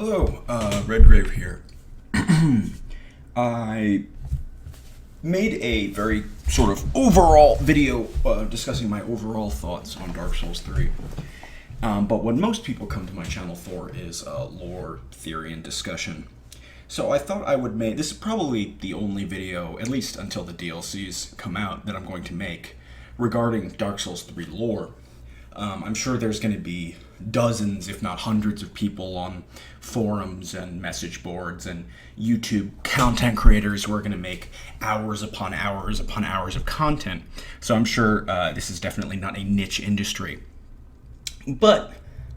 Hello, Redgrave here. I made a very sort of overall video discussing my overall thoughts on Dark Souls 3. But what most people come to my channel for is lore, theory, and discussion. So I thought I would make, this is probably the only video, at least until the DLCs come out, that I'm going to make regarding Dark Souls 3 lore. I'm sure there's going to be dozens, if not hundreds, of people on forums and message boards and YouTube content creators who are going to make hours upon hours upon hours of content. So I'm sure this is definitely not a niche industry. But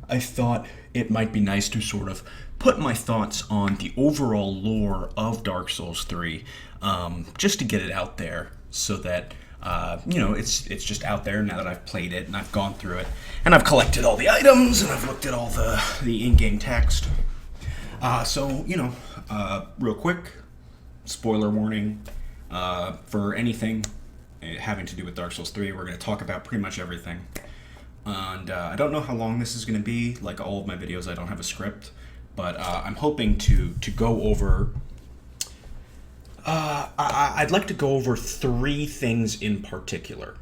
I thought it might be nice to sort of put my thoughts on the overall lore of Dark Souls 3, just to get it out there so that it's just out there now that I've played it and I've gone through it and I've collected all the items and I've looked at all the in-game text. Real quick, spoiler warning for anything having to do with Dark Souls 3. We're going to talk about pretty much everything. And I don't know how long this is going to be. Like all of my videos, I don't have a script, but I'm hoping to go over... I'd like to go over three things in particular.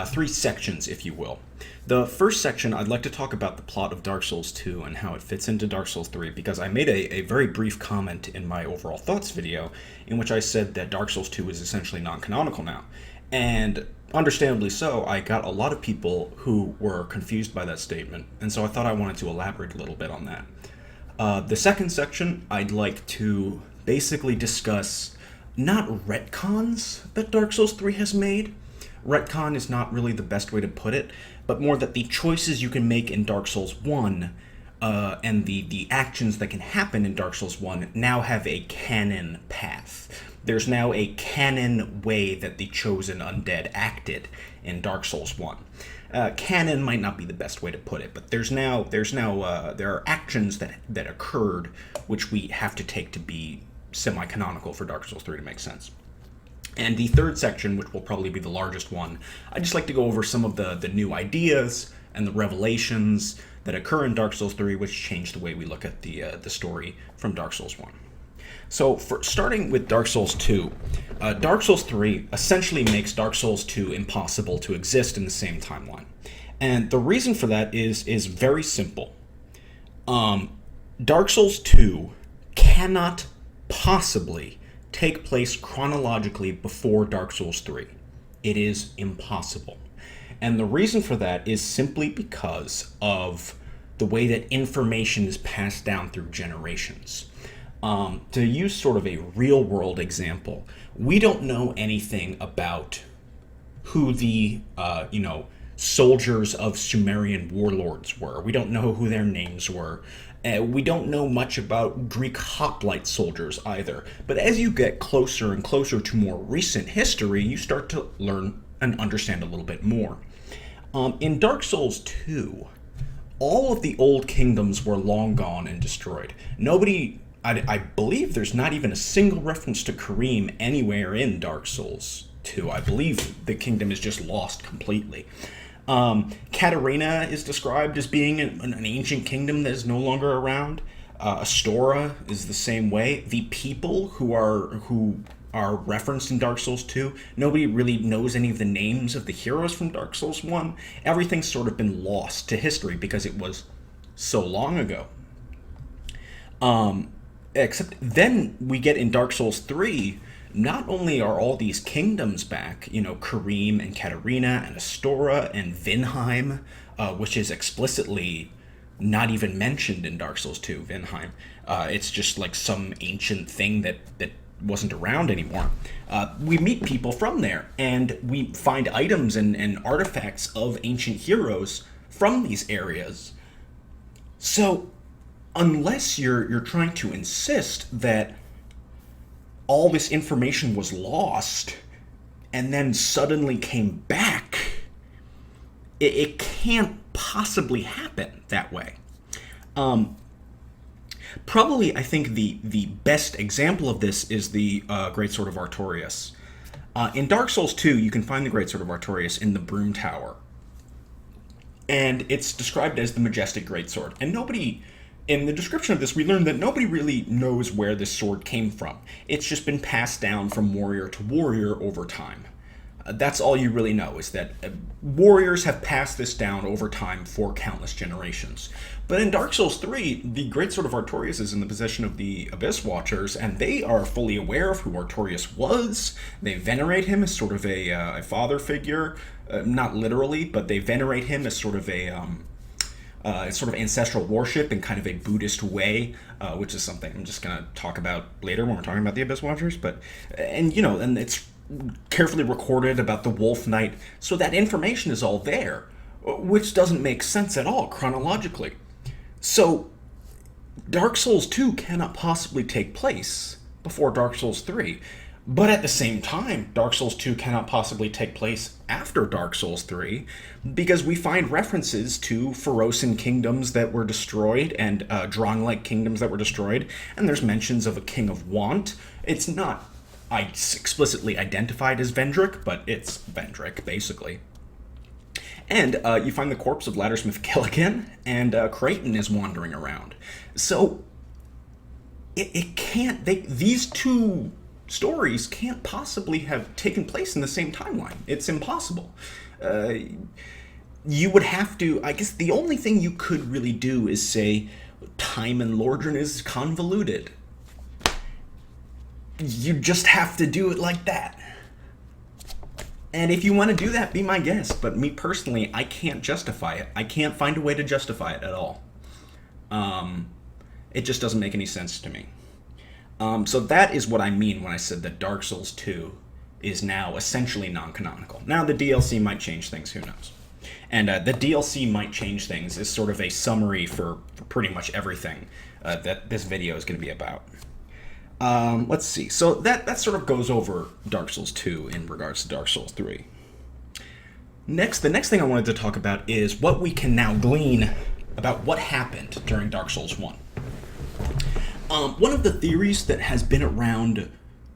Three sections, if you will. The first section, I'd like to talk about the plot of Dark Souls 2 and how it fits into Dark Souls 3, because I made a very brief comment in my overall thoughts video in which I said that Dark Souls 2 is essentially non-canonical now. And understandably so, I got a lot of people who were confused by that statement, and so I thought I wanted to elaborate a little bit on that. The second section, I'd like to basically discuss not retcons that Dark Souls 3 has made. Retcon is not really the best way to put it, but more that the choices you can make in Dark Souls 1 and the actions that can happen in Dark Souls 1 now have a canon path. There's now a canon way that the chosen undead acted in Dark Souls 1. Canon might not be the best way to put it, but there are actions that occurred which we have to take to be semi-canonical for Dark Souls 3 to make sense. And the third section, which will probably be the largest one, I'd just like to go over some of the new ideas and the revelations that occur in Dark Souls 3, which change the way we look at the story from Dark Souls 1. So, starting with Dark Souls 2, Dark Souls 3 essentially makes Dark Souls 2 impossible to exist in the same timeline. And the reason for that is very simple. Dark Souls 2 cannot possibly take place chronologically before Dark Souls 3. It is impossible. And the reason for that is simply because of the way that information is passed down through generations. To use sort of a real-world example, we don't know anything about who the, soldiers of Sumerian warlords were. We don't know who their names were. We don't know much about Greek hoplite soldiers either. But as you get closer and closer to more recent history, you start to learn and understand a little bit more. In Dark Souls 2, all of the old kingdoms were long gone and destroyed. I believe there's not even a single reference to Karim anywhere in Dark Souls 2. I believe the kingdom is just lost completely. Catarina is described as being an ancient kingdom that is no longer around. Astora is the same way. The people who are referenced in Dark Souls 2, nobody really knows any of the names of the heroes from Dark Souls 1. Everything's sort of been lost to history because it was so long ago. Except then we get in Dark Souls 3, not only are all these kingdoms back, Karim and Katarina and Astora and Vinheim, which is explicitly not even mentioned in Dark Souls 2, Vinheim. It's just like some ancient thing that wasn't around anymore. We meet people from there, and we find items and artifacts of ancient heroes from these areas. So, unless you're trying to insist that all this information was lost and then suddenly came back, it can't possibly happen that way. Probably, I think the best example of this is the Greatsword of Artorias. In Dark Souls 2, you can find the Greatsword of Artorias in the Broom Tower. And it's described as the majestic greatsword. And nobody In the description of this, we learn that nobody really knows where this sword came from. It's just been passed down from warrior to warrior over time. That's all you really know, is that warriors have passed this down over time for countless generations. But in Dark Souls 3, the Great Sword of Artorias is in the possession of the Abyss Watchers, and they are fully aware of who Artorias was. They venerate him as sort of a father figure, not literally, but they venerate him as sort of ancestral worship in kind of a Buddhist way, which is something I'm just going to talk about later when we're talking about the Abyss Watchers. And it's carefully recorded about the Wolf Knight, so that information is all there, which doesn't make sense at all chronologically. So Dark Souls 2 cannot possibly take place before Dark Souls 3, but at the same time, Dark Souls 2 cannot possibly take place after Dark Souls 3, because we find references to Pharosan kingdoms that were destroyed and Drang-like kingdoms that were destroyed, and there's mentions of a king of Want. It's not explicitly identified as Vendrick, but it's Vendrick, basically. And you find the corpse of Laddersmith Killigan, and Creighton is wandering around. So these two stories can't possibly have taken place in the same timeline. It's impossible. You would have to, I guess the only thing you could really do is say time in Lordran is convoluted. You just have to do it like that. And if you want to do that, be my guest. But me personally, I can't justify it. I can't find a way to justify it at all. It just doesn't make any sense to me. So that is what I mean when I said that Dark Souls 2 is now essentially non-canonical. Now the DLC might change things, who knows? And the DLC might change things is sort of a summary for pretty much everything that this video is going to be about. Let's see. So that sort of goes over Dark Souls 2 in regards to Dark Souls 3. The next thing I wanted to talk about is what we can now glean about what happened during Dark Souls 1. One of the theories that has been around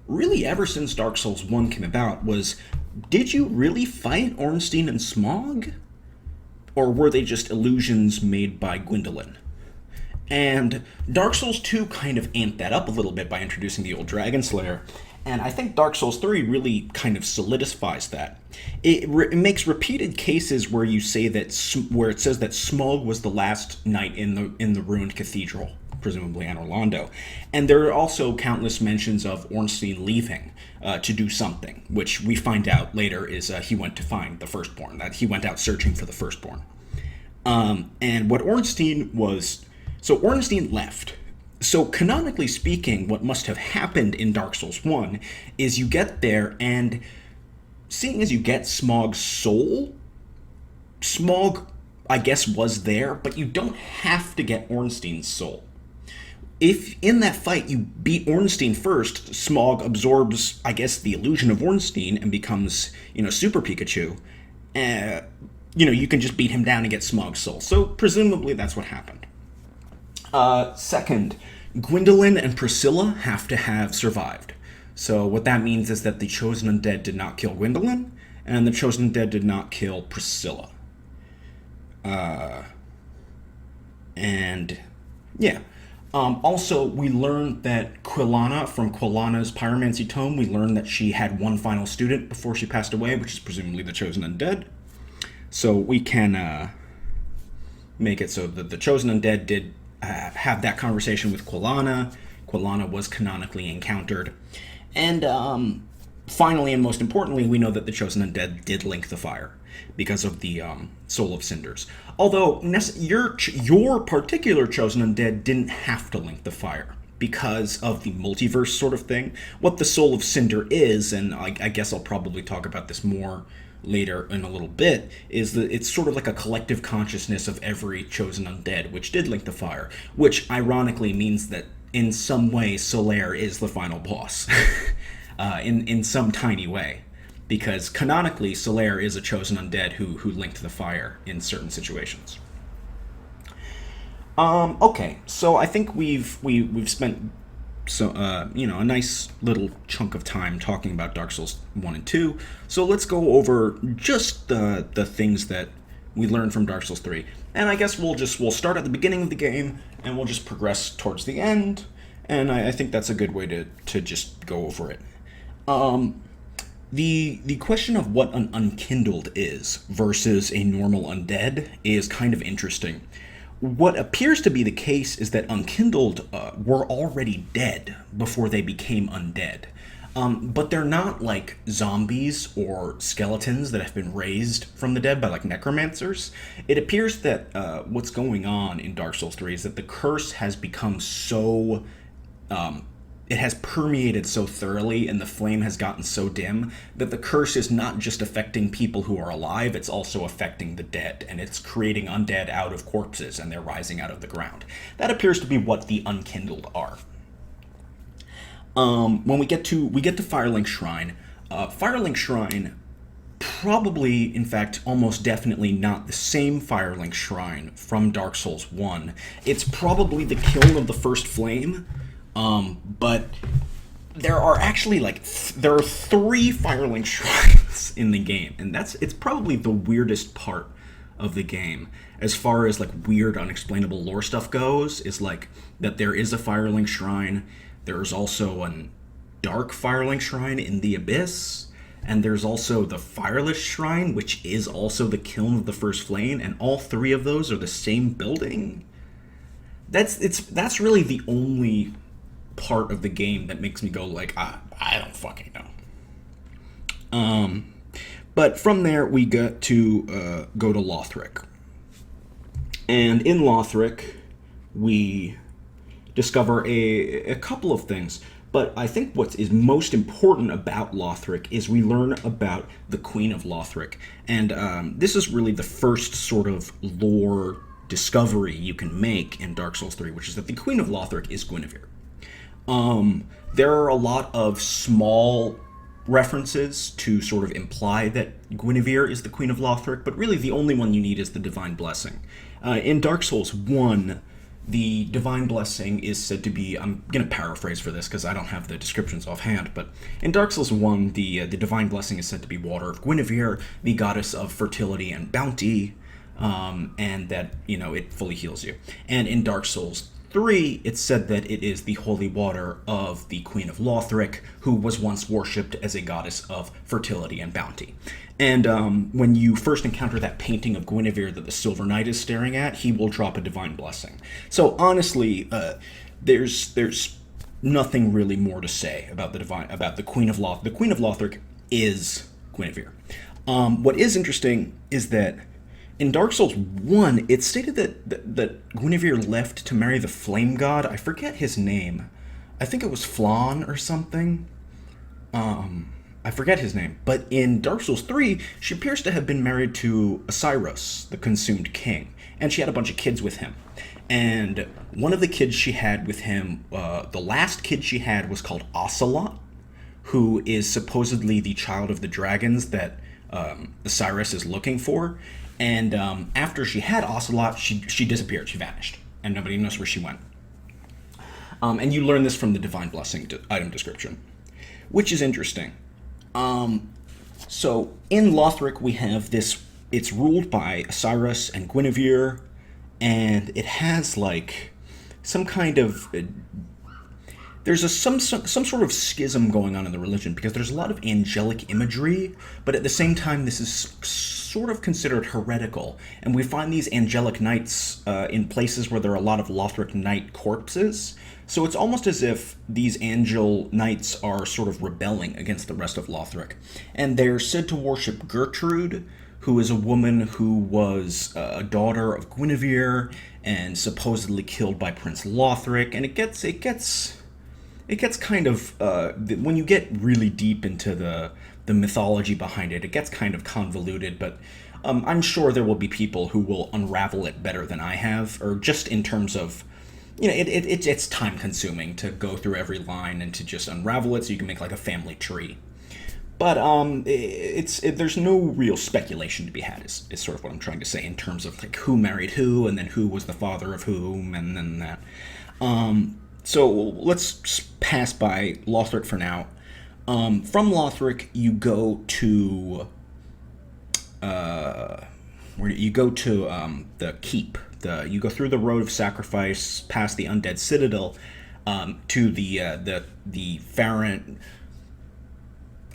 really ever since Dark Souls 1 came about was, did you really fight Ornstein and Smaug? Or were they just illusions made by Gwyndolin? And Dark Souls 2 kind of amped that up a little bit by introducing the old Dragon Slayer, and I think Dark Souls 3 really kind of solidifies that. It makes repeated cases where you say that, where it says that Smaug was the last knight in the ruined cathedral, presumably Anor Londo, and there are also countless mentions of Ornstein leaving to do something, which we find out later is he went to find the Firstborn, that he went out searching for the Firstborn. And what Ornstein was... So Ornstein left. So canonically speaking, what must have happened in Dark Souls 1 is you get there, and seeing as you get Smaug's soul, Smaug, I guess, was there, but you don't have to get Ornstein's soul. If in that fight you beat Ornstein first, Smaug absorbs, I guess, the illusion of Ornstein and becomes, Super Pikachu, you can just beat him down and get Smaug's soul. So presumably that's what happened. Second, Gwyndolin and Priscilla have to have survived. So what that means is that the Chosen Undead did not kill Gwyndolin, and the Chosen Undead did not kill Priscilla. Also, we learned that Quilana, from Quilana's Pyromancy Tome, we learned that she had one final student before she passed away, which is presumably the Chosen Undead. So we can make it so that the Chosen Undead did have that conversation with Quilana. Quilana was canonically encountered. And finally, and most importantly, we know that the Chosen Undead did link the fire because of the Soul of Cinders. Although your particular Chosen Undead didn't have to link the fire because of the multiverse sort of thing. What the Soul of Cinder is, and I guess I'll probably talk about this more later in a little bit, is that it's sort of like a collective consciousness of every Chosen Undead, which did link the fire, which ironically means that in some way Solaire is the final boss, in some tiny way, because canonically Solaire is a Chosen Undead who linked the fire in certain situations. Okay, so I think we've spent a nice little chunk of time talking about Dark Souls 1 and 2. So let's go over just the things that we learn from Dark Souls 3. And I guess we'll start at the beginning of the game, and we'll just progress towards the end, and I think that's a good way to just go over it. The question of what an unkindled is versus a normal undead is kind of interesting. What appears to be the case is that unkindled were already dead before they became undead. But they're not like zombies or skeletons that have been raised from the dead by like necromancers. It appears that what's going on in Dark Souls 3 is that the curse has become so... it has permeated so thoroughly and the flame has gotten so dim that the curse is not just affecting people who are alive, it's also affecting the dead, and it's creating undead out of corpses and they're rising out of the ground. That appears to be what the unkindled are. When we get to Firelink Shrine, Firelink Shrine probably, in fact, almost definitely not the same Firelink Shrine from Dark Souls 1. It's probably the kiln of the first flame, but there are actually there are 3 Firelink Shrines in the game, and it's probably the weirdest part of the game as far as like weird unexplainable lore stuff goes, is like that there is a Firelink Shrine. There's also a dark Firelink Shrine in the Abyss, and there's also the Fireless Shrine, which is also the kiln of the first flame, and all 3 of those are the same building. That's really the only part of the game that makes me go like, I don't fucking know. But from there we get to go to Lothric, and in Lothric we discover a couple of things, but I think what is most important about Lothric is we learn about the Queen of Lothric, and this is really the first sort of lore discovery you can make in Dark Souls 3, which is that the Queen of Lothric is Guinevere. There are a lot of small references to sort of imply that Guinevere is the Queen of Lothric, but really the only one you need is the Divine Blessing. In Dark Souls 1, the Divine Blessing is said to be, I'm going to paraphrase for this because I don't have the descriptions offhand, but in Dark Souls 1, the Divine Blessing is said to be water of Guinevere, the goddess of fertility and bounty, and that, it fully heals you. And in Dark Souls 3, it's said that it is the holy water of the Queen of Lothric, who was once worshipped as a goddess of fertility and bounty. And when you first encounter that painting of Guinevere that the Silver Knight is staring at, he will drop a Divine Blessing. So honestly, there's nothing really more to say about the Queen of Lothric. The Queen of Lothric is Guinevere. What is interesting is that in Dark Souls 1, it's stated that Guinevere left to marry the Flame God. I forget his name. I think it was Flan or something. I forget his name. But in Dark Souls 3, she appears to have been married to Osiris, the Consumed King. And she had a bunch of kids with him. And one of the kids she had with him, the last kid she had was called Ocelot, who is supposedly the child of the dragons that Osiris is looking for. And after she had Ocelot, she disappeared. She vanished. And nobody knows where she went. And you learn this from the Divine Blessing item description, which is interesting. So in Lothric, we have this. It's ruled by Osiris and Guinevere, and it has like some kind of there's some sort of schism going on in the religion, because there's a lot of angelic imagery, but at the same time this is sort of considered heretical, and we find these angelic knights in places where there are a lot of Lothric knight corpses. So it's almost as if these angel knights are sort of rebelling against the rest of Lothric, and they're said to worship Gertrude, who is a woman who was a daughter of Guinevere and supposedly killed by Prince Lothric. And it gets kind of when you get really deep into the mythology behind it, it gets kind of convoluted. But I'm sure there will be people who will unravel it better than I have, or just in terms of, it's time consuming to go through every line and to just unravel it so you can make like a family tree. But there's no real speculation to be had, is sort of what I'm trying to say, in terms of like who married who, and then who was the father of whom, and then that. So let's pass by Lothric for now. From Lothric, you go to where you go to the keep. You go through the road of sacrifice, past the undead citadel, to the Farren.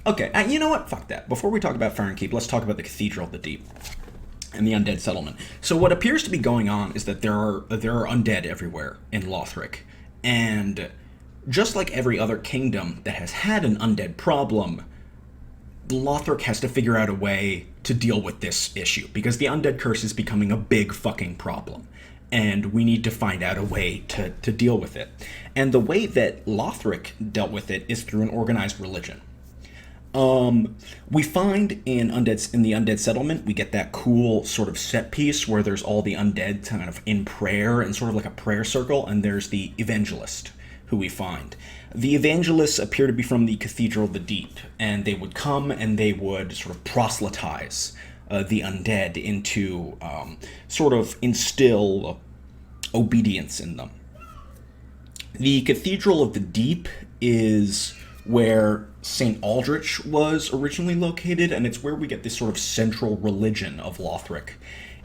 Okay, you know what? Fuck that. Before we talk about Farren Keep, let's talk about the Cathedral of the Deep and the undead settlement. So what appears to be going on is that there are undead everywhere in Lothric, and just like every other kingdom that has had an undead problem, Lothric has to figure out a way to deal with this issue, because the undead curse is becoming a big fucking problem, and we need to find out a way to deal with it. And the way that Lothric dealt with it is through an organized religion. We find in the undead settlement, we get that cool sort of set piece where there's all the undead kind of in prayer and sort of like a prayer circle, and there's the evangelist who we find. The evangelists appear to be from the Cathedral of the Deep, and they would come and they would sort of proselytize the undead into sort of instill obedience in them. The Cathedral of the Deep is where St. Aldridge was originally located, and it's where we get this sort of central religion of Lothric.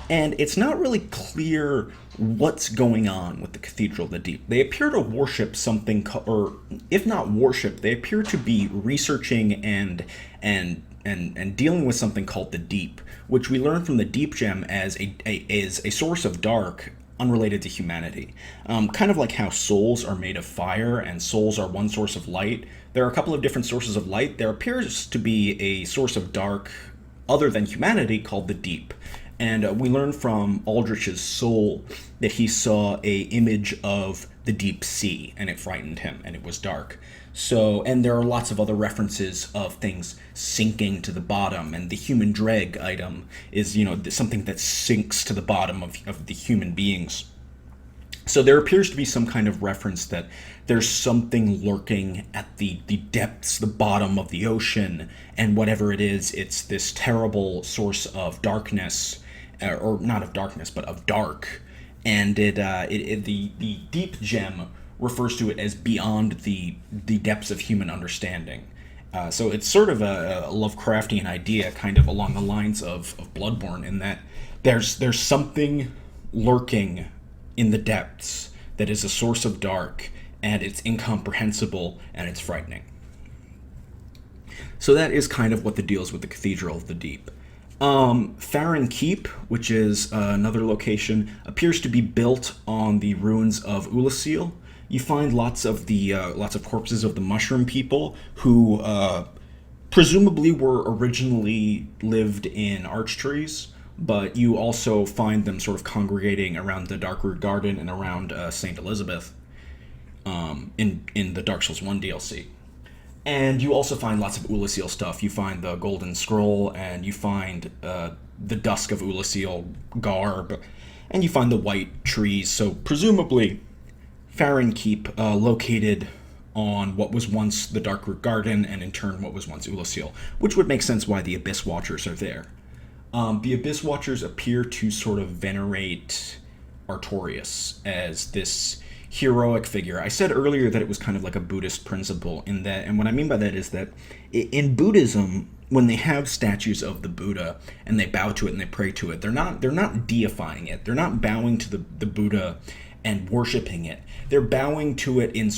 And it's not really clear what's going on with the Cathedral of the Deep. They appear to worship something, or if not worship, they appear to be researching and dealing with something called the Deep, which we learn from the Deep Gem as a source of dark unrelated to humanity. Kind of like how souls are made of fire and souls are one source of light. There are a couple of different sources of light. There appears to be a source of dark other than humanity called the Deep. And we learn from Aldrich's soul that he saw a image of the deep sea, and it frightened him, and it was dark. So, and there are lots of other references of things sinking to the bottom, and the human dreg item is, something that sinks to the bottom of the human beings. So there appears to be some kind of reference that there's something lurking at the depths, the bottom of the ocean, and whatever it is, it's this terrible source of darkness, or not of darkness, but of dark. And the Deep Gem refers to it as beyond the depths of human understanding. So it's sort of a Lovecraftian idea, kind of along the lines of Bloodborne, in that there's something lurking in the depths that is a source of dark, and it's incomprehensible, and it's frightening. So that is kind of what the deal is with the Cathedral of the Deep. Farren Keep, which is another location, appears to be built on the ruins of Ulasil. You find lots of corpses of the mushroom people who presumably were originally lived in arch trees, but you also find them sort of congregating around the Darkroot Garden and around St. Elizabeth in the Dark Souls 1 DLC. And you also find lots of Ulasil stuff. You find the Golden Scroll, and you find the Dusk of Ulasil garb, and you find the white trees. So presumably, Farren Keep, located on what was once the Darkroot Garden, and in turn what was once Ulasil, which would make sense why the Abyss Watchers are there. The Abyss Watchers appear to sort of venerate Artorias as this heroic figure. I said earlier that it was kind of like a Buddhist principle in that, and what I mean by that is that in Buddhism, when they have statues of the Buddha and they bow to it and they pray to it, they're not deifying it. They're not bowing to the Buddha and worshiping it. They're bowing to it in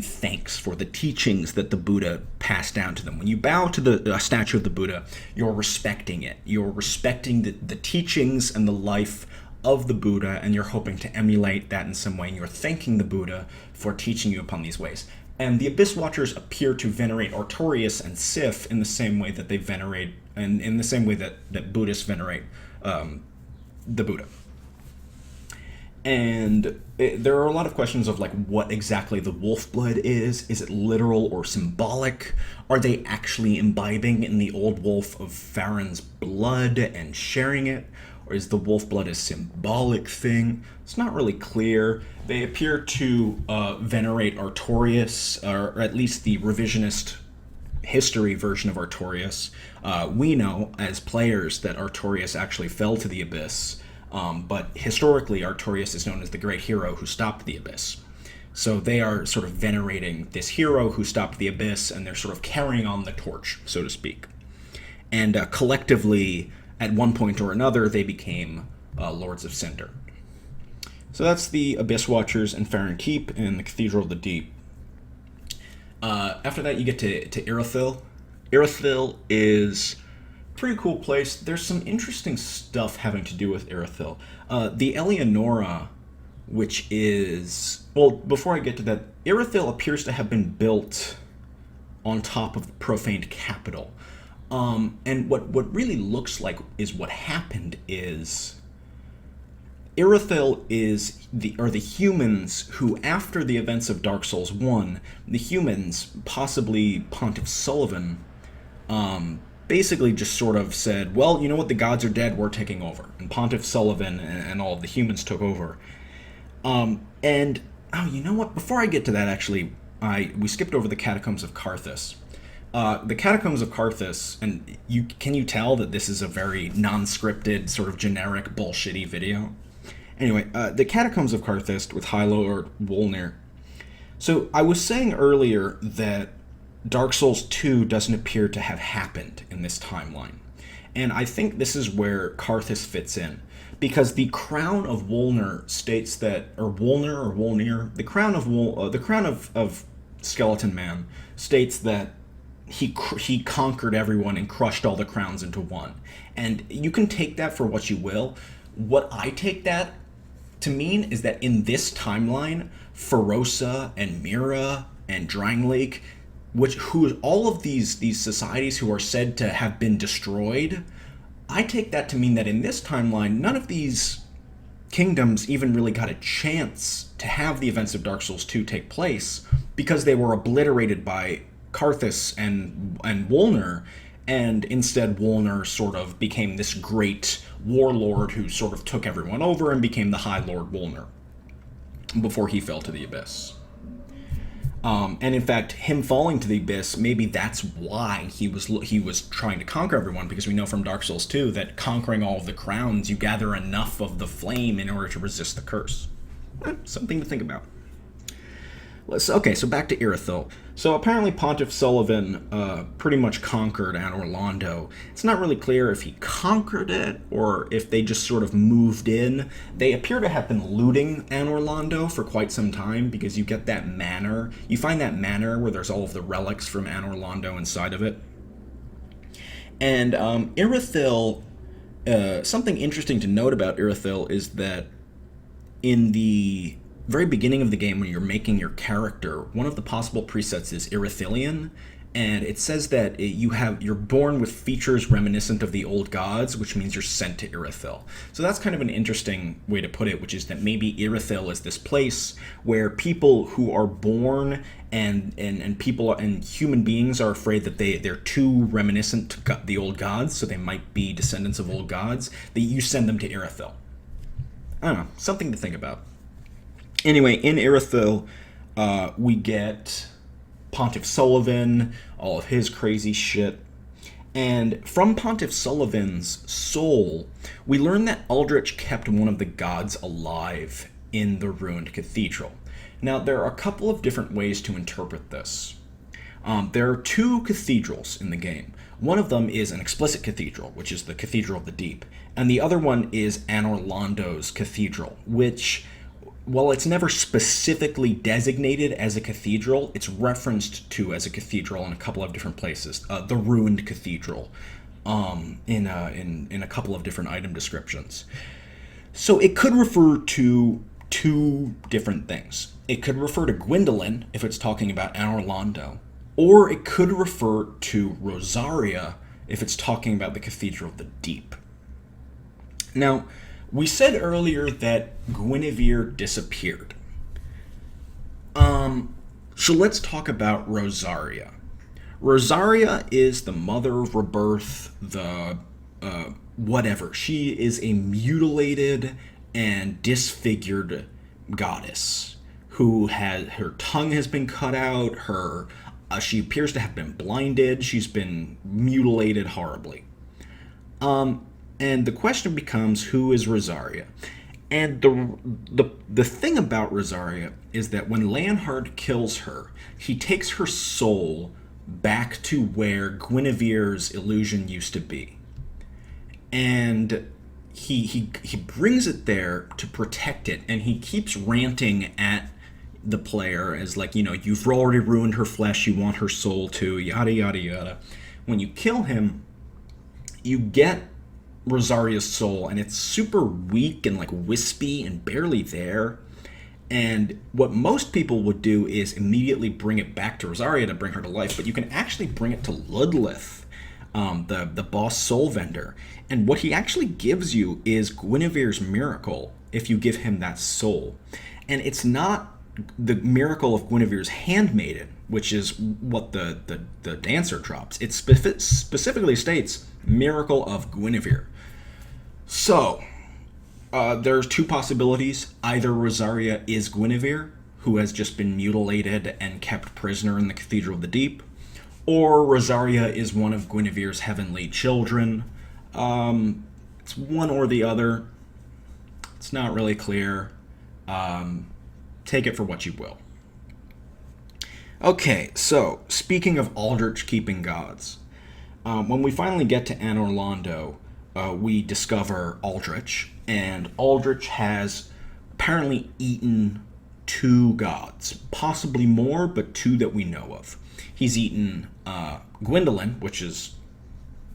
thanks for the teachings that the Buddha passed down to them. When you bow to the statue of the Buddha, you're respecting it. You're respecting the teachings and the life of the Buddha, and you're hoping to emulate that in some way, and you're thanking the Buddha for teaching you upon these ways. And the Abyss Watchers appear to venerate Artorias and Sif in the same way that they venerate, and in the same way that Buddhists venerate the Buddha. And there are a lot of questions of what exactly the wolf blood is. Is it literal or symbolic? Are they actually imbibing in the old wolf of Farren's blood and sharing it? Or is the wolf blood a symbolic thing? It's not really clear. They appear to venerate Artorias, or at least the revisionist history version of Artorias. We know as players that Artorias actually fell to the Abyss. But historically, Artorias is known as the great hero who stopped the Abyss. So they are sort of venerating this hero who stopped the Abyss, and they're sort of carrying on the torch, so to speak. And collectively, at one point or another, they became Lords of Cinder. So that's the Abyss Watchers and Farren Keep and the Cathedral of the Deep. After that, you get to Irithyll. Irithyll is a pretty cool place. There's some interesting stuff having to do with Irithyll. The Eleonora, which is... Well, before I get to that, Irithyll appears to have been built on top of the profaned capital. And what really looks like is what happened is... Irithyll are the humans who, after the events of Dark Souls 1, the humans, possibly Pontiff Sullivan, basically just sort of said, well, you know what, the gods are dead, we're taking over. And Pontiff Sullivan and all of the humans took over. And, oh, you know what, before I get to that, actually, we skipped over the Catacombs of Karthus. The Catacombs of Karthus, and can you tell that this is a very non-scripted, sort of generic, bullshitty video? Anyway, the Catacombs of Karthus with High Lord Wolnir. So I was saying earlier that Dark Souls 2 doesn't appear to have happened in this timeline. And I think this is where Karthus fits in. Because the Crown of Wolnir states that, or Wolnir, the Crown of Skeleton Man states that he conquered everyone and crushed all the crowns into one. And you can take that for what you will. What I take that to mean is that in this timeline, Ferosa and Mira and Drangleic, all of these societies who are said to have been destroyed, I take that to mean that in this timeline, none of these kingdoms even really got a chance to have the events of Dark Souls 2 take place because they were obliterated by Karthus and Wolnir, and instead Wolnir sort of became this great warlord who sort of took everyone over and became the High Lord Wolnir before he fell to the Abyss. And in fact, him falling to the Abyss, maybe that's why he was trying to conquer everyone, because we know from Dark Souls 2 that conquering all of the crowns, you gather enough of the flame in order to resist the curse. Something to think about. Okay, so back to Irithyll. So apparently Pontiff Sullivan pretty much conquered Anor Londo. It's not really clear if he conquered it or if they just sort of moved in. They appear to have been looting Anor Londo for quite some time because you get that manor. You find that manor where there's all of the relics from Anor Londo inside of it. And Irithyll, something interesting to note about Irithyll is that in the very beginning of the game, when you're making your character, one of the possible presets is Irithyllian, and it says that you're born with features reminiscent of the old gods, which means you're sent to Irithyll. So that's kind of an interesting way to put it, which is that maybe Irithyll is this place where people who are born and people and human beings are afraid that they're too reminiscent to the old gods, so they might be descendants of old gods, that you send them to Irithyll. I don't know, something to think about. Anyway, in Irithyll, we get Pontiff Sullivan, all of his crazy shit. And from Pontiff Sullivan's soul, we learn that Aldridge kept one of the gods alive in the ruined cathedral. Now, there are a couple of different ways to interpret this. There are two cathedrals in the game. One of them is an explicit cathedral, which is the Cathedral of the Deep. And the other one is Anor Londo's cathedral, which... While it's never specifically designated as a cathedral, it's referenced to as a cathedral in a couple of different places. The ruined cathedral, in a couple of different item descriptions. So it could refer to two different things. It could refer to Gwyndolin if it's talking about Anor Londo, or it could refer to Rosaria if it's talking about the Cathedral of the Deep. Now, we said earlier that Guinevere disappeared. So let's talk about Rosaria. Rosaria is the mother of rebirth, the whatever. She is a mutilated and disfigured goddess who her tongue has been cut out. She appears to have been blinded. She's been mutilated horribly. And the question becomes, who is Rosaria? And the thing about Rosaria is that when Leonhard kills her, he takes her soul back to where Guinevere's illusion used to be. and he brings it there to protect it, and he keeps ranting at the player as like, you've already ruined her flesh, you want her soul too, yada yada yada. When you kill him, you get Rosaria's soul, and it's super weak and like wispy and barely there. And what most people would do is immediately bring it back to Rosaria to bring her to life, but you can actually bring it to Ludlith, the boss soul vendor. And what he actually gives you is Guinevere's miracle if you give him that soul. And it's not the miracle of Guinevere's handmaiden, which is what the dancer drops. It specifically states miracle of Guinevere. So, there's two possibilities. Either Rosaria is Guinevere, who has just been mutilated and kept prisoner in the Cathedral of the Deep, or Rosaria is one of Guinevere's heavenly children. It's one or the other. It's not really clear. Take it for what you will. Okay, so, speaking of Aldridge keeping gods, when we finally get to Anor Londo, we discover Aldridge, and Aldridge has apparently eaten 2 gods, possibly more, but 2 that we know of. He's eaten Gwyndolin, which is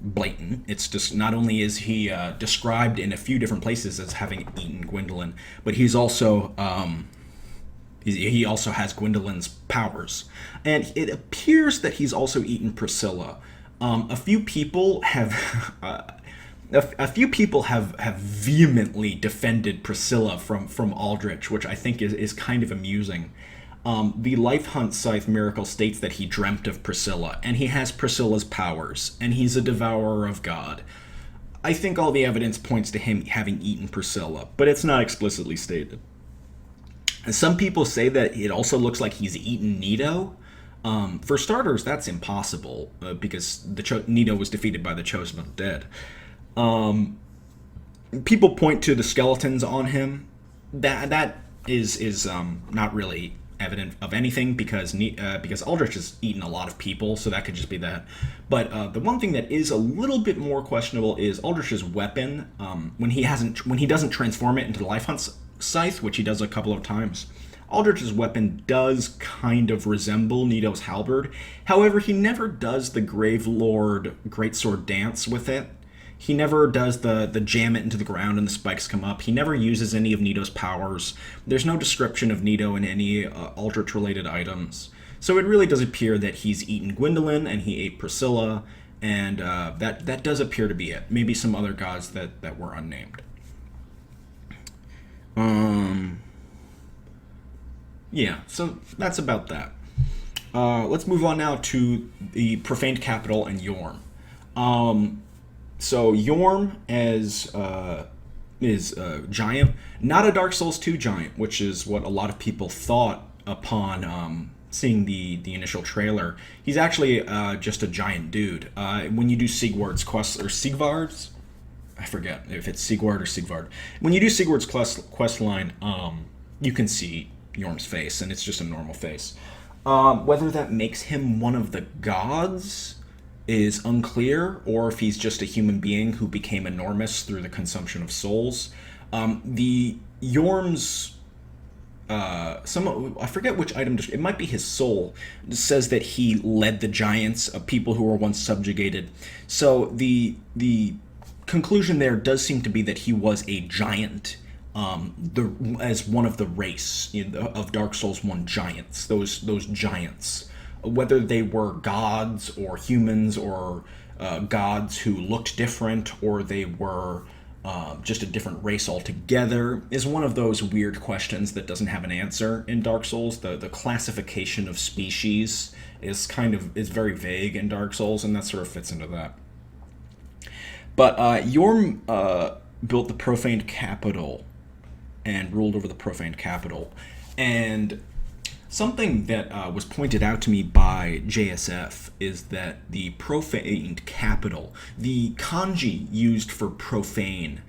blatant. It's just, not only is he described in a few different places as having eaten Gwyndolin, but he's also he also has Gwyndolin's powers, and it appears that he's also eaten Priscilla. A few people have vehemently defended Priscilla from Aldrich, which I think is kind of amusing. The Life Hunt Scythe Miracle states that he dreamt of Priscilla, and he has Priscilla's powers, and he's a devourer of God. I think all the evidence points to him having eaten Priscilla, but it's not explicitly stated. And some people say that it also looks like he's eaten Nito. For starters, that's impossible, because Nito was defeated by the Chosen Undead. People point to the skeletons on him. That is not really evident of anything, because Aldrich has eaten a lot of people, so that could just be that. But the one thing that is a little bit more questionable is Aldrich's weapon. When he doesn't transform it into the Life Hunt Scythe, which he does a couple of times, Aldrich's weapon does kind of resemble Nito's halberd. However, he never does the Gravelord Greatsword dance with it. He never does the jam it into the ground and the spikes come up. He never uses any of Nito's powers. There's no description of Nito in any Aldrich-related items. So it really does appear that he's eaten Gwyndolin and he ate Priscilla, and that does appear to be it. Maybe some other gods that were unnamed. Yeah, so that's about that. Let's move on now to the Profaned Capital and Yorm. So Yorm is giant, not a Dark Souls 2 giant, which is what a lot of people thought upon seeing the initial trailer. He's actually just a giant dude. When you do Sigward's quest, or Sigvard's, I forget if it's Sigward or Sigvard. When you do Sigward's quest line, you can see Yorm's face, and it's just a normal face. Whether that makes him one of the gods is unclear, or if he's just a human being who became enormous through the consumption of souls. The Yorm's I forget which item, it might be his soul, says that he led the giants of people who were once subjugated. So the conclusion there does seem to be that he was a giant, as one of the race of Dark Souls 1 giants, those giants. Whether they were gods or humans or gods who looked different, or they were just a different race altogether, is one of those weird questions that doesn't have an answer in Dark Souls. The classification of species is very vague in Dark Souls, and that sort of fits into that. But Yorm built the Profaned Capital and ruled over the Profaned Capital, and something that was pointed out to me by JSF is that the Profaned Capital, the kanji used for profane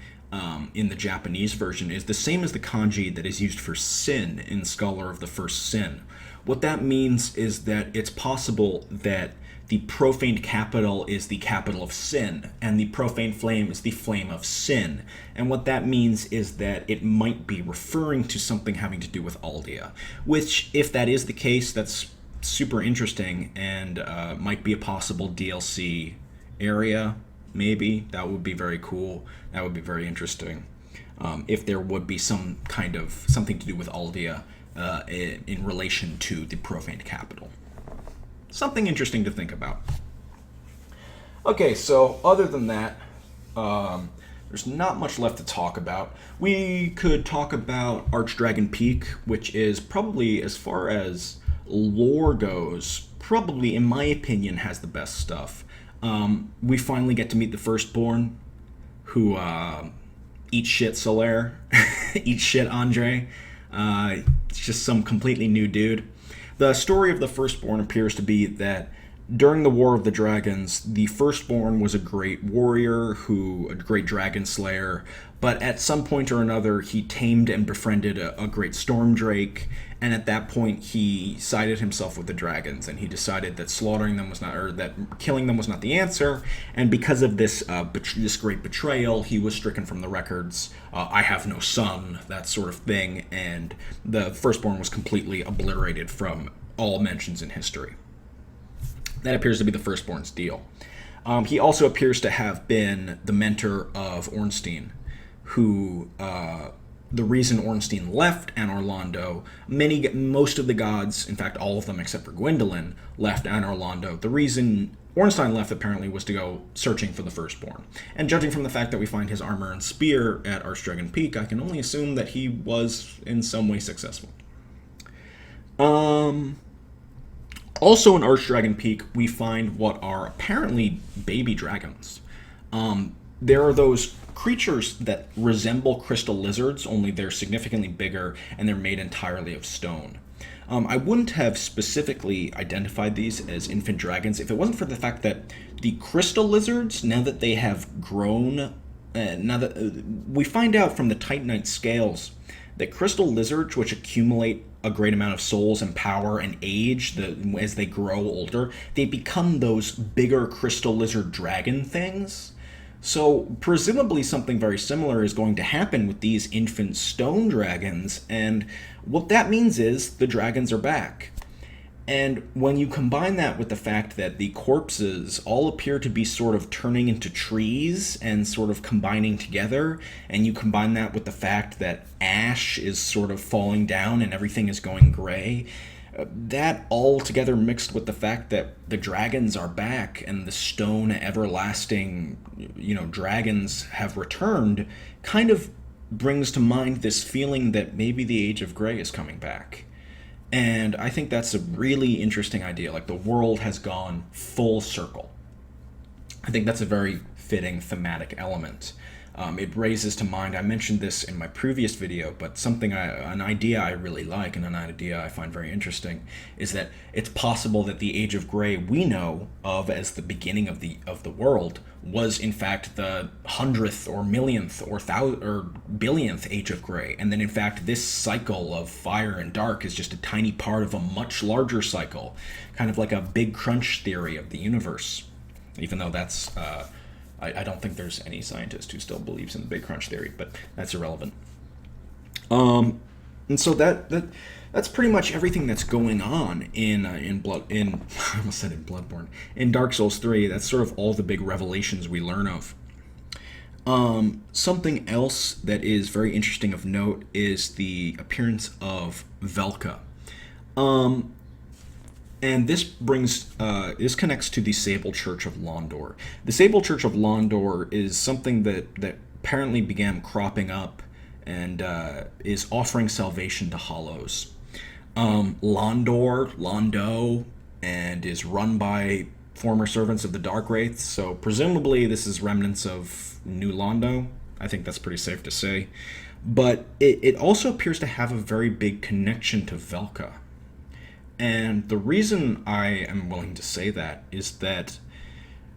in the Japanese version, is the same as the kanji that is used for sin in Scholar of the First Sin. What that means is that it's possible that the profaned capital is the capital of sin, and the profane flame is the flame of sin. And what that means is that it might be referring to something having to do with Aldea, which, if that is the case, that's super interesting and might be a possible DLC area, maybe. That would be very cool. That would be very interesting. If there would be some kind of something to do with Aldea in relation to the profaned capital. Something interesting to think about. Okay, so other than that, there's not much left to talk about. We could talk about Archdragon Peak, which is probably, as far as lore goes, probably, in my opinion, has the best stuff. We finally get to meet the Firstborn, who eat shit Solaire, eat shit Andre. It's just some completely new dude. The story of the Firstborn appears to be that during the War of the Dragons, the Firstborn was a great warrior, a great dragon slayer, but at some point or another, he tamed and befriended a great storm drake, and at that point, he sided himself with the dragons, and he decided that slaughtering them was not, or that killing them was not the answer, and because of this this great betrayal, he was stricken from the records. I have no son, that sort of thing, and the Firstborn was completely obliterated from all mentions in history. That appears to be the Firstborn's deal. He also appears to have been the mentor of Ornstein, who, the reason Ornstein left Anor Londo, most of the gods, in fact all of them except for Gwyndolin, left Anor Londo. The reason Ornstein left, apparently, was to go searching for the Firstborn. And judging from the fact that we find his armor and spear at Archdragon Peak, I can only assume that he was in some way successful. Also in Archdragon Peak, we find what are apparently baby dragons. There are those creatures that resemble crystal lizards, only they're significantly bigger and they're made entirely of stone. I wouldn't have specifically identified these as infant dragons if it wasn't for the fact that the crystal lizards, now that they have grown, now that we find out from the Titanite scales that crystal lizards, which accumulate a great amount of souls and power and age as they grow older, they become those bigger crystal lizard dragon things. So presumably something very similar is going to happen with these infant stone dragons, and what that means is the dragons are back. And when you combine that with the fact that the corpses all appear to be sort of turning into trees and sort of combining together, and you combine that with the fact that ash is sort of falling down and everything is going gray, that all together mixed with the fact that the dragons are back and the stone everlasting, dragons have returned, kind of brings to mind this feeling that maybe the Age of Grey is coming back. And I think that's a really interesting idea. Like, the world has gone full circle. I think that's a very fitting thematic element. It raises to mind, I mentioned this in my previous video, but an idea I really like and an idea I find very interesting is that it's possible that the Age of Grey we know of as the beginning of the world was in fact the 100th or millionth or billionth Age of Grey, and then in fact this cycle of fire and dark is just a tiny part of a much larger cycle, kind of like a big crunch theory of the universe, even though that's I don't think there's any scientist who still believes in the Big Crunch theory, but that's irrelevant. And so that's pretty much everything that's going on in I almost said in Bloodborne. In Dark Souls 3, that's sort of all the big revelations we learn of. Something else that is very interesting of note is the appearance of Velka. And this connects to the Sable Church of Londor. The Sable Church of Londor is something that apparently began cropping up and is offering salvation to Hollows. Londo, and is run by former servants of the Dark Wraiths, so presumably this is remnants of New Londo. I think that's pretty safe to say. But it also appears to have a very big connection to Velka. And the reason I am willing to say that is that,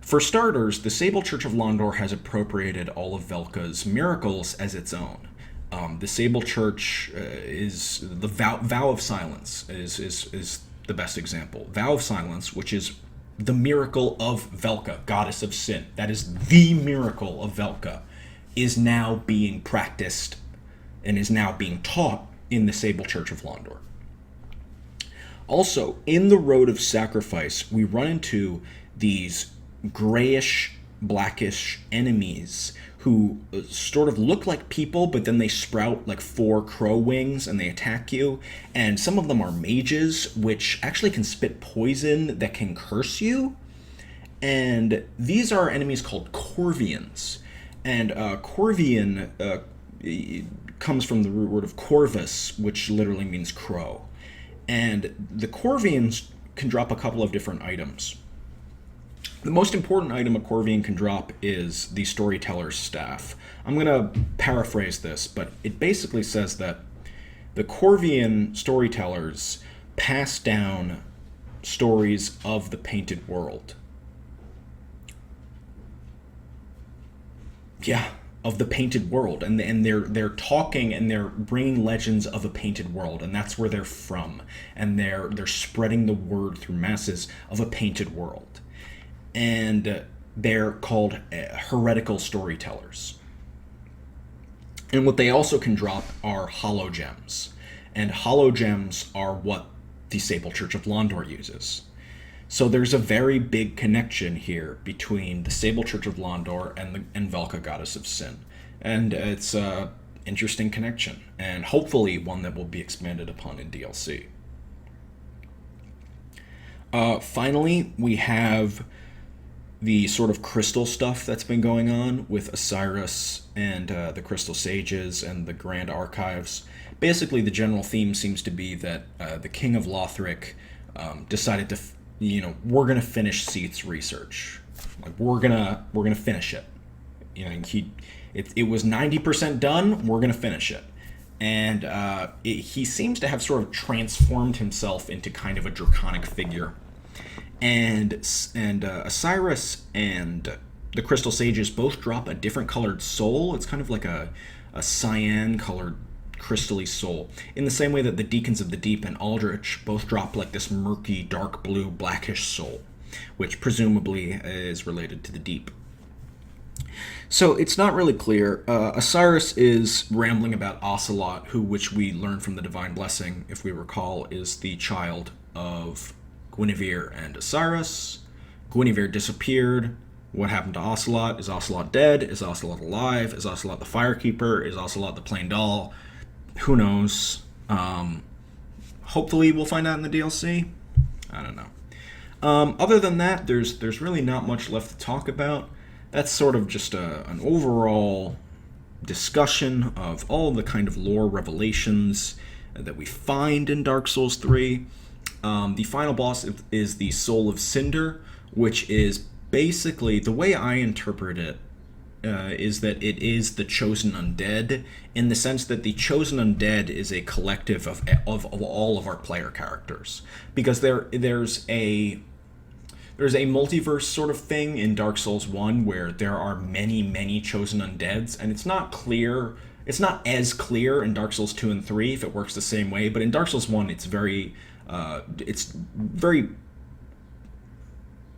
for starters, the Sable Church of Londor has appropriated all of Velka's miracles as its own. The Sable Church is the vow of silence is the best example. Vow of silence, which is the miracle of Velka, goddess of sin. That is the miracle of Velka, is now being practiced and is now being taught in the Sable Church of Londor. Also, in the Road of Sacrifice, we run into these grayish, blackish enemies who sort of look like people, but then they sprout like 4 crow wings and they attack you. And some of them are mages, which actually can spit poison that can curse you. And these are enemies called Corvians. And Corvian comes from the root word of Corvus, which literally means crow. And the Corvians can drop a couple of different items. The most important item a Corvian can drop is the Storyteller's Staff. I'm going to paraphrase this, but it basically says that the Corvian storytellers pass down stories of the painted world. Yeah, of the painted world, and they're talking and they're bringing legends of a painted world, and that's where they're from, and they're spreading the word through masses of a painted world. And they're called heretical storytellers. And what they also can drop are hollow gems. And hollow gems are what the Sable Church of Londor uses. So there's a very big connection here between the Sable Church of Londor and Velka, Goddess of Sin. And it's an interesting connection, and hopefully one that will be expanded upon in DLC. Finally, we have the sort of crystal stuff that's been going on with Osiris and the Crystal Sages and the Grand Archives. Basically, the general theme seems to be that the King of Lothric decided to, we're gonna finish Seath's research. Like we're gonna finish it. It was 90% done. We're gonna finish it. And he seems to have sort of transformed himself into kind of a draconic figure. And Osiris and the Crystal Sages both drop a different colored soul. It's kind of like a cyan colored crystally soul, in the same way that the Deacons of the Deep and Aldridge both drop like this murky, dark blue, blackish soul, which presumably is related to the deep. So it's not really clear. Osiris is rambling about Ocelot, which we learn from the Divine Blessing, if we recall, is the child of Guinevere and Osiris. Guinevere disappeared. What happened to Ocelot? Is Ocelot dead? Is Ocelot alive? Is Ocelot the Firekeeper? Is Ocelot the plain doll? Who knows? Hopefully we'll find out in the DLC. I don't know. Other than that, there's really not much left to talk about. That's sort of just an overall discussion of all the kind of lore revelations that we find in Dark Souls 3. The final boss is the Soul of Cinder, which is basically, the way I interpret it, is that it is the chosen undead, in the sense that the chosen undead is a collective of all of our player characters. Because there's a multiverse sort of thing in Dark Souls 1 where there are many chosen undeads, and it's not as clear in Dark Souls 2 and 3 if it works the same way, but in Dark Souls 1 it's very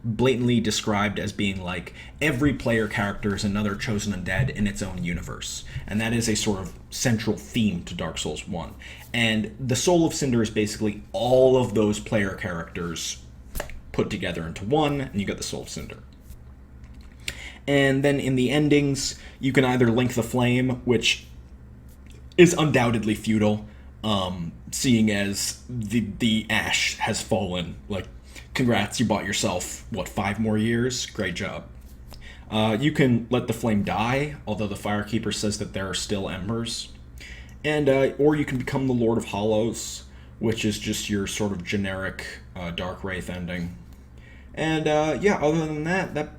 blatantly described as being like every player character is another chosen undead in its own universe, and that is a sort of central theme to Dark Souls 1. And the Soul of Cinder is basically all of those player characters put together into one, and you get the Soul of Cinder. And then in the endings, you can either link the flame, which is undoubtedly futile, seeing as the ash has fallen. Like, congrats, you bought yourself, 5 more years? Great job. You can let the flame die, although the Firekeeper says that there are still embers. And or you can become the Lord of Hollows, which is just your sort of generic Dark Wraith ending. And other than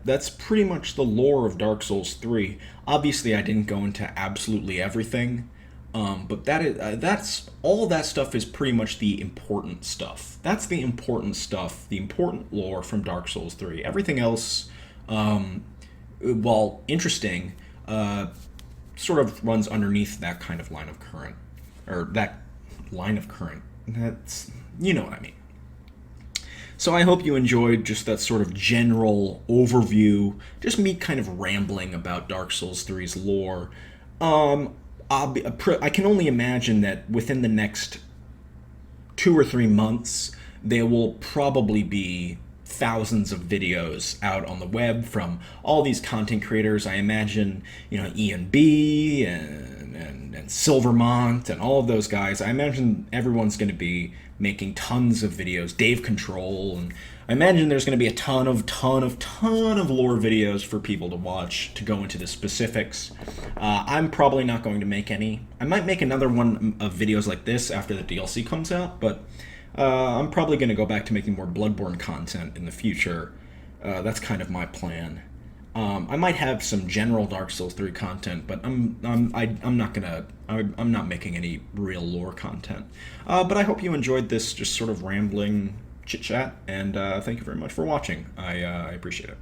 that's pretty much the lore of Dark Souls 3. Obviously, I didn't go into absolutely everything, but that's all that stuff is pretty much the important stuff. That's the important stuff, the important lore from Dark Souls 3. Everything else, while interesting, sort of runs underneath that kind of line of current, or that line of current. That's, you know what I mean. So I hope you enjoyed just that sort of general overview, just me kind of rambling about Dark Souls 3's lore. I can only imagine that within the next 2 or 3 months, there will probably be thousands of videos out on the web from all these content creators. I imagine, Ian B and Silvermont and all of those guys. I imagine everyone's going to be making tons of videos. Dave Control, and I imagine there's going to be a ton of lore videos for people to watch to go into the specifics. I'm probably not going to make any. I might make another one of videos like this after the DLC comes out, but I'm probably going to go back to making more Bloodborne content in the future. That's kind of my plan. I might have some general Dark Souls 3 content, but I'm not making any real lore content. But I hope you enjoyed this just sort of rambling chit chat, and thank you very much for watching. I appreciate it.